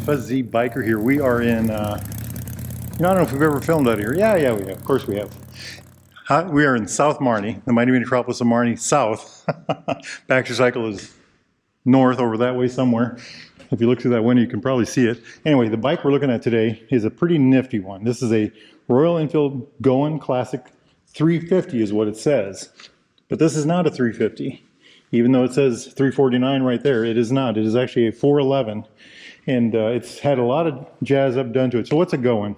Fuzzy Biker here. We are in, I don't know if we've ever filmed out here. Yeah, we have. Of course we have. We are in South Marnie, the mighty metropolis of Marnie, south. Baxter Cycle is north over that way somewhere. If you look through that window, you can probably see it. Anyway, the bike we're looking at today is a pretty nifty one. This is a Royal Enfield Goan Classic 350 is what it says. But this is not a 350. Even though it says 349 right there, it is not. It is actually a 411. And it's had a lot of jazz up done to it. So what's a Goan?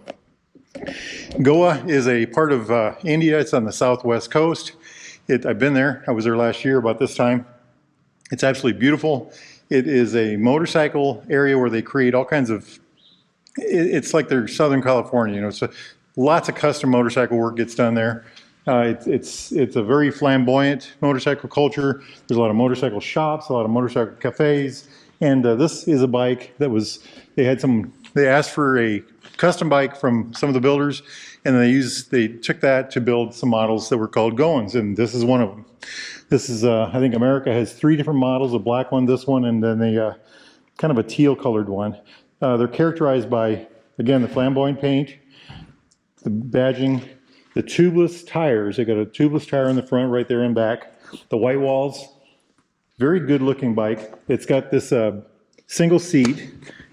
Goa is a part of India. It's on the southwest coast. I've been there. I was there last year about this time. It's absolutely beautiful. It is a motorcycle area where they create all kinds of, it's like they're Southern California, you know, so lots of custom motorcycle work gets done there. It's a very flamboyant motorcycle culture. There's a lot of motorcycle shops, a lot of motorcycle cafes, and this is a bike that was, they asked for a custom bike from some of the builders, and they took that to build some models that were called Goans, and this is one of them. This is, I think America has 3 different models, a black one, this one, and then a kind of a teal colored one. They're characterized by, again, the flamboyant paint, the badging, the tubeless tires. They got a tubeless tire in the front, right there and back. The white walls, very good looking bike. It's got this single seat.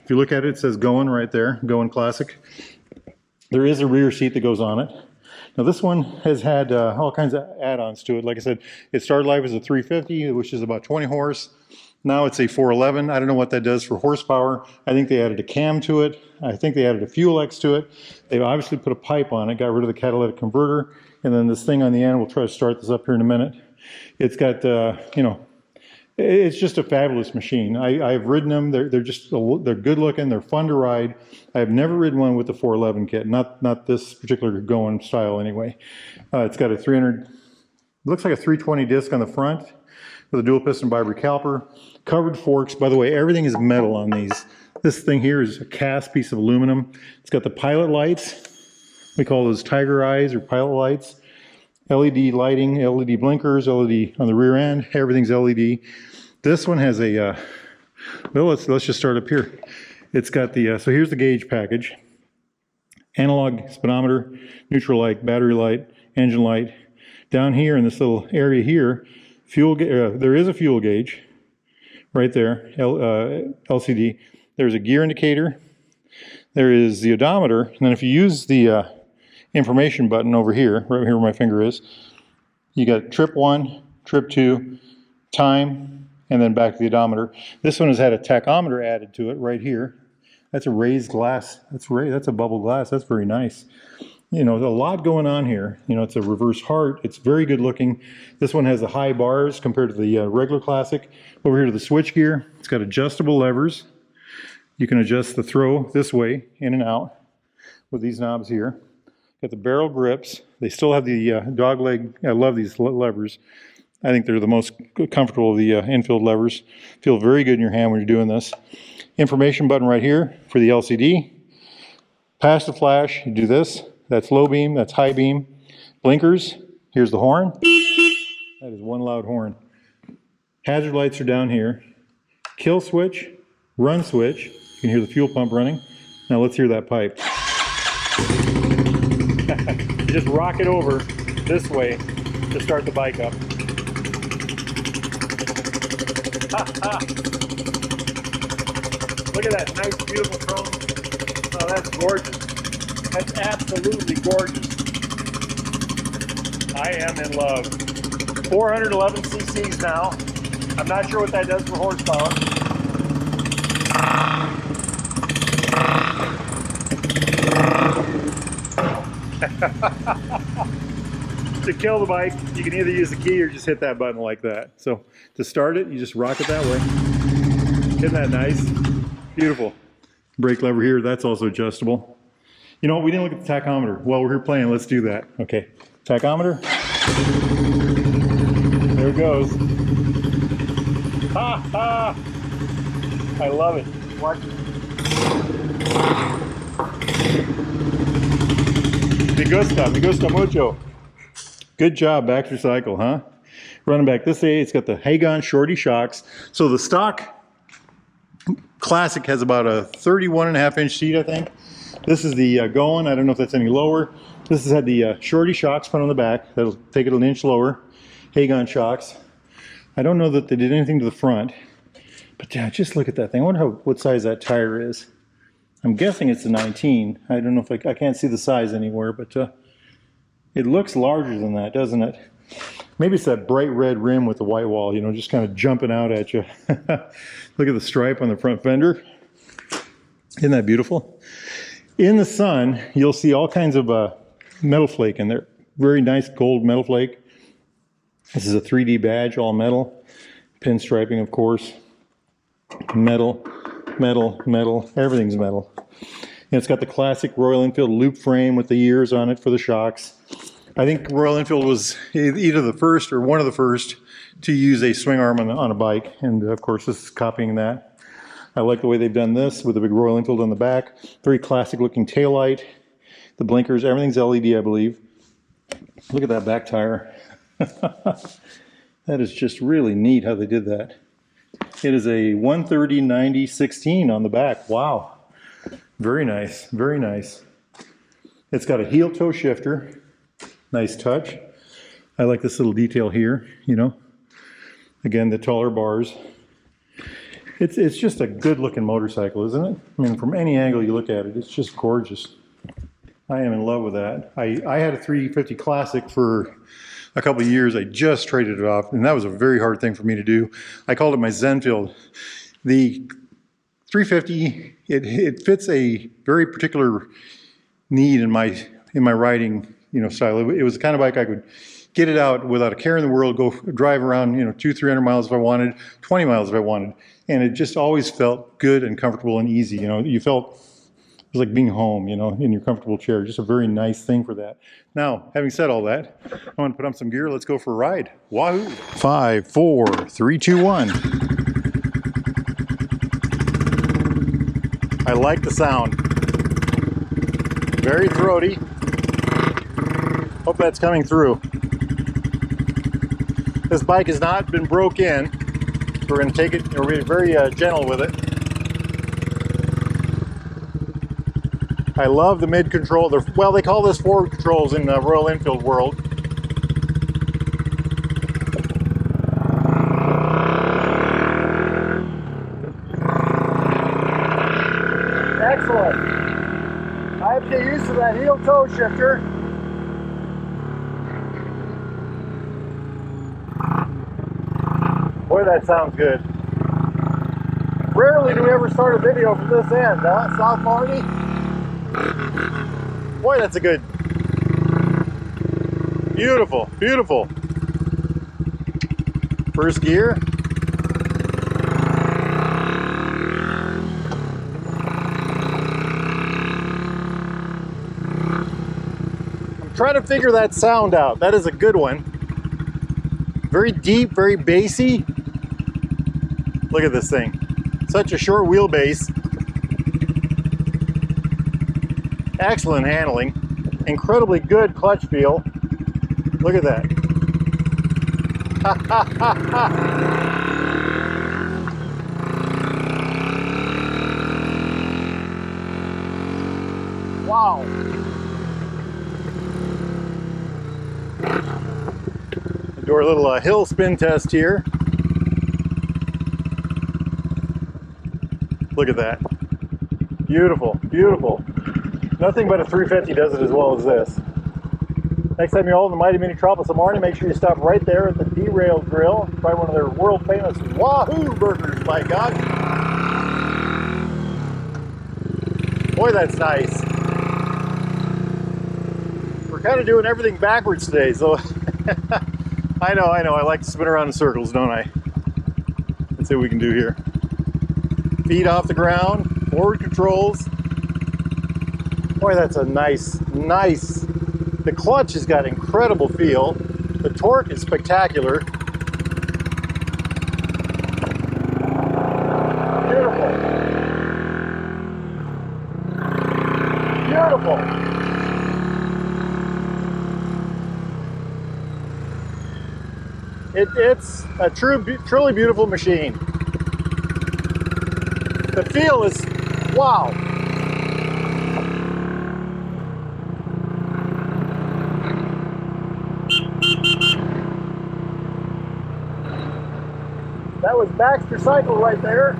If you look at it, it says Goan right there, Goan Classic. There is a rear seat that goes on it. Now this one has had all kinds of add-ons to it. Like I said, it started life as a 350, which is about 20 horse. Now it's a 411. I don't know what that does for horsepower. I think they added a cam to it. I think they added a fuel X to it. They obviously put a pipe on it, got rid of the catalytic converter, and then this thing on the end, we'll try to start this up here in a minute. It's got, you know, it's just a fabulous machine. I've ridden them. They're good looking. They're fun to ride. I've never ridden one with the 411 kit. Not this particular Goan style anyway. It's got a 300. Looks like a 320 disc on the front with a dual piston biber caliper. Covered forks. By the way, everything is metal on these. This thing here is a cast piece of aluminum. It's got the pilot lights. We call those tiger eyes or pilot lights. LED lighting, LED blinkers, LED on the rear end. Everything's LED. This one has a, well, let's just start up here. It's got the, so here's the gauge package. Analog speedometer, neutral light, battery light, engine light. Down here in this little area here, there is a fuel gauge right there, LCD. There's a gear indicator. There is the odometer. And then if you use the information button over here, right here where my finger is, you got trip 1, trip 2, time, and then back to the odometer. This one has had a tachometer added to it right here. That's a raised glass. That's a bubble glass. That's very nice. You know, there's a lot going on here. You know, it's a reverse heart. It's very good looking. This one has the high bars compared to the regular Classic. Over here to the switch gear. It's got adjustable levers. You can adjust the throw this way, in and out, with these knobs here. Got the barrel grips. They still have the dog leg. I love these levers. I think they're the most comfortable of the Enfield levers. Feel very good in your hand when you're doing this. Information button right here for the LCD. Past the flash, you do this. That's low beam, that's high beam. Blinkers, here's the horn. That is one loud horn. Hazard lights are down here. Kill switch, run switch. You can hear the fuel pump running. Now let's hear that pipe. You just rock it over this way to start the bike up. Look at that nice, beautiful chrome. Oh, that's gorgeous. That's absolutely gorgeous. I am in love. 411 cc's now. I'm not sure what that does for horsepower. To kill the bike, you can either use the key or just hit that button like that. So to start it, you just rock it that way. Isn't that nice? Beautiful. Brake lever here, that's also adjustable. You know what, we didn't look at the tachometer. While we're here playing, let's do that. Okay, tachometer. There it goes. Ha ha! I love it. Watch it. Me gusta mucho. Good job, Baxter Cycle, huh? Running back this way, it's got the Hagon Shorty shocks. So the stock Classic has about a 31.5-inch seat, I think. This is the Goan. I don't know if that's any lower. This has had the shorty shocks put on the back. That'll take it an inch lower. Hagon shocks. I don't know that they did anything to the front, but yeah, just look at that thing. I wonder what size that tire is. I'm guessing it's a 19. I don't know if I can't see the size anywhere, but it looks larger than that, doesn't it? Maybe it's that bright red rim with the white wall, you know, just kind of jumping out at you. Look at the stripe on the front fender. Isn't that beautiful? In the sun, you'll see all kinds of metal flake in there. Very nice gold metal flake. This is a 3D badge, all metal. Pinstriping, of course. Metal, metal, metal. Everything's metal. And it's got the classic Royal Enfield loop frame with the ears on it for the shocks. I think Royal Enfield was either the first or one of the first to use a swing arm on a bike. And of course, this is copying that. I like the way they've done this with the big Royal Enfield on the back. Very classic looking taillight. The blinkers, everything's LED, I believe. Look at that back tire. That is just really neat how they did that. It is a 130/90/16 on the back. Wow. Very nice, very nice. It's got a heel toe shifter. Nice touch. I like this little detail here, you know. Again, the taller bars. It's just a good looking motorcycle, isn't it? I mean, from any angle you look at it, it's just gorgeous. I am in love with that. I had a 350 Classic for a couple of years. I just traded it off, and that was a very hard thing for me to do. I called it my Zenfield. The 350, it fits a very particular need in my riding, you know, style. It was the kind of bike I could get it out without a care in the world, go drive around, you know, 200-300 miles if I wanted, 20 miles if I wanted, and it just always felt good and comfortable and easy. You know, you felt it was like being home, you know, in your comfortable chair. Just a very nice thing for that. Now, having said all that, I want to put on some gear. Let's go for a ride. Wahoo! 5, 4, 3, 2, 1. I like the sound. Very throaty. Hope that's coming through. This bike has not been broke in. We're going to take it, we're going to be very gentle with it. I love the mid control. Well, they call this forward controls in the Royal Enfield world. Excellent. I have to get used to that heel toe shifter. Boy, that sounds good. Rarely do we ever start a video from this end, huh? South Marty? Boy, that's a good. Beautiful, beautiful. First gear. I'm trying to figure that sound out. That is a good one. Very deep, very bassy. Look at this thing. Such a short wheelbase. Excellent handling. Incredibly good clutch feel. Look at that. Wow. Do our little hill spin test here. Look at that. Beautiful, beautiful. Nothing but a 350 does it as well as this. Next time you're all in the mighty metropolis of Marnie, make sure you stop right there at the Derailed Grill. Try one of their world famous Wahoo burgers, my God. Boy, that's nice. We're kind of doing everything backwards today, so I know. I like to spin around in circles, don't I? Let's see what we can do here. Feet off the ground, forward controls. Boy, that's a nice. The clutch has got incredible feel. The torque is spectacular. Beautiful. Beautiful. It's a truly beautiful machine. the feel is, wow. That was Baxter Cycle right there.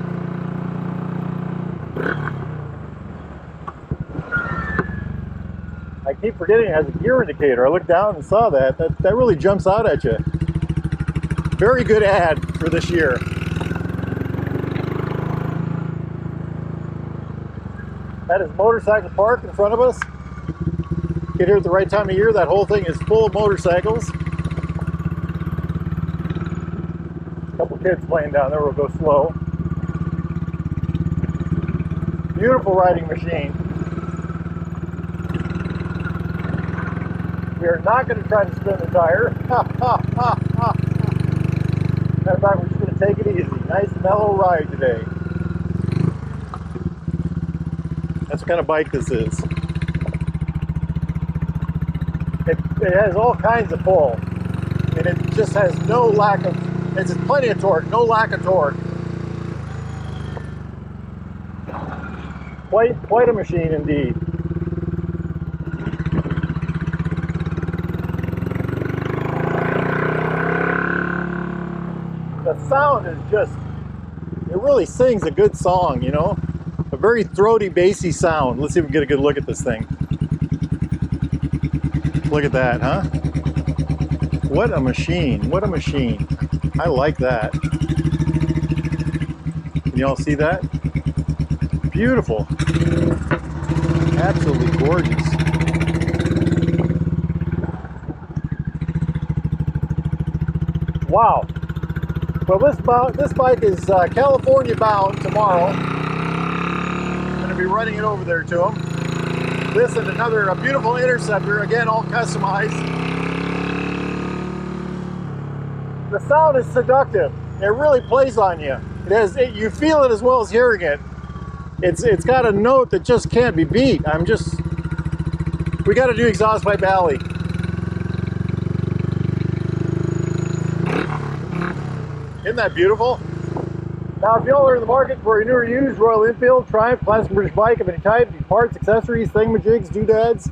I keep forgetting it has a gear indicator. I looked down and saw that. That really jumps out at you. Very good ad for this year. That is Motorcycle Park in front of us. Get here at the right time of year. That whole thing is full of motorcycles. A couple kids playing down there. We'll go slow. Beautiful riding machine. We are not going to try to spin the tire. Matter of fact, we're just going to take it easy. Nice mellow ride today. That's what kind of bike this is. It has all kinds of pull. I mean, it just has no lack of, it's plenty of torque, no lack of torque. Quite a machine indeed. The sound is just, it really sings a good song, you know? A very throaty, bassy sound. Let's see if we can get a good look at this thing. Look at that, huh? What a machine, what a machine. I like that. Can you all see that? Beautiful. Absolutely gorgeous. Wow. Well, this bike is California bound tomorrow. I'm going to be running it over there to them. This and a beautiful Interceptor, again, all customized. The sound is seductive. It really plays on you. You feel it as well as hearing it. It's got a note that just can't be beat. We got to do Exhaust Pipe Alley. Isn't that beautiful? Now, if y'all are in the market for a new or used Royal Enfield, Triumph, classic British bike of any type, parts, accessories, thingamajigs, doodads,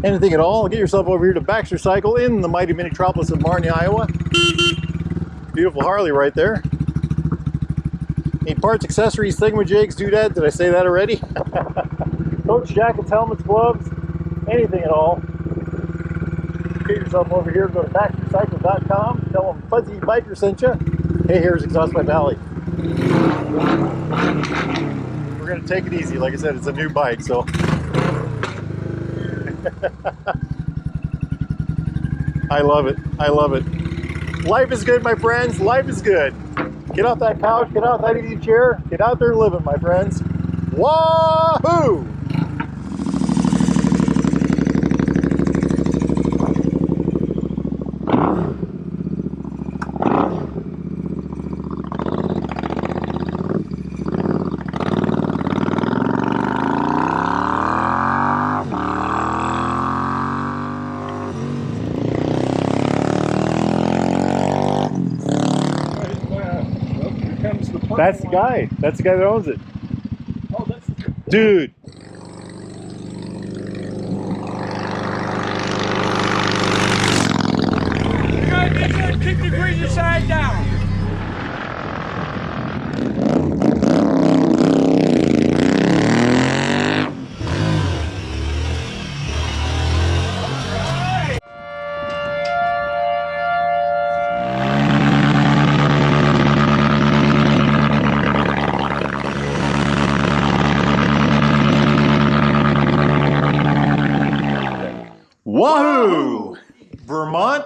anything at all, get yourself over here to Baxter Cycle in the mighty metropolis of Marnie, Iowa. Beautiful Harley right there. Need parts, accessories, thingamajigs, doodads. Did I say that already? Coats, jackets, helmets, gloves, anything at all. Get yourself over here, go to BaxterCycle.com, tell them Fuzzy Biker sent you. Hey, here's Exhaust Pipe Alley. We're going to take it easy. Like I said, it's a new bike, so. I love it. I love it. Life is good, my friends. Life is good. Get off that couch, get off that easy chair, get out there and live it, my friends. Wahoo! That's the guy. That's the guy that owns it. Oh, that's dude. You gotta make sure to keep the greasy side down. Wahoo! Vermont.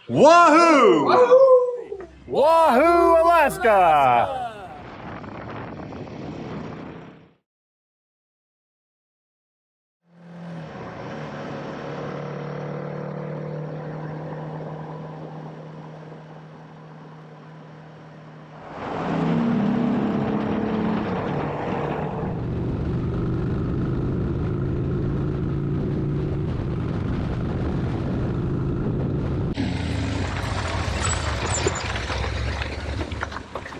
Wahoo! Wahoo! Wahoo, Alaska!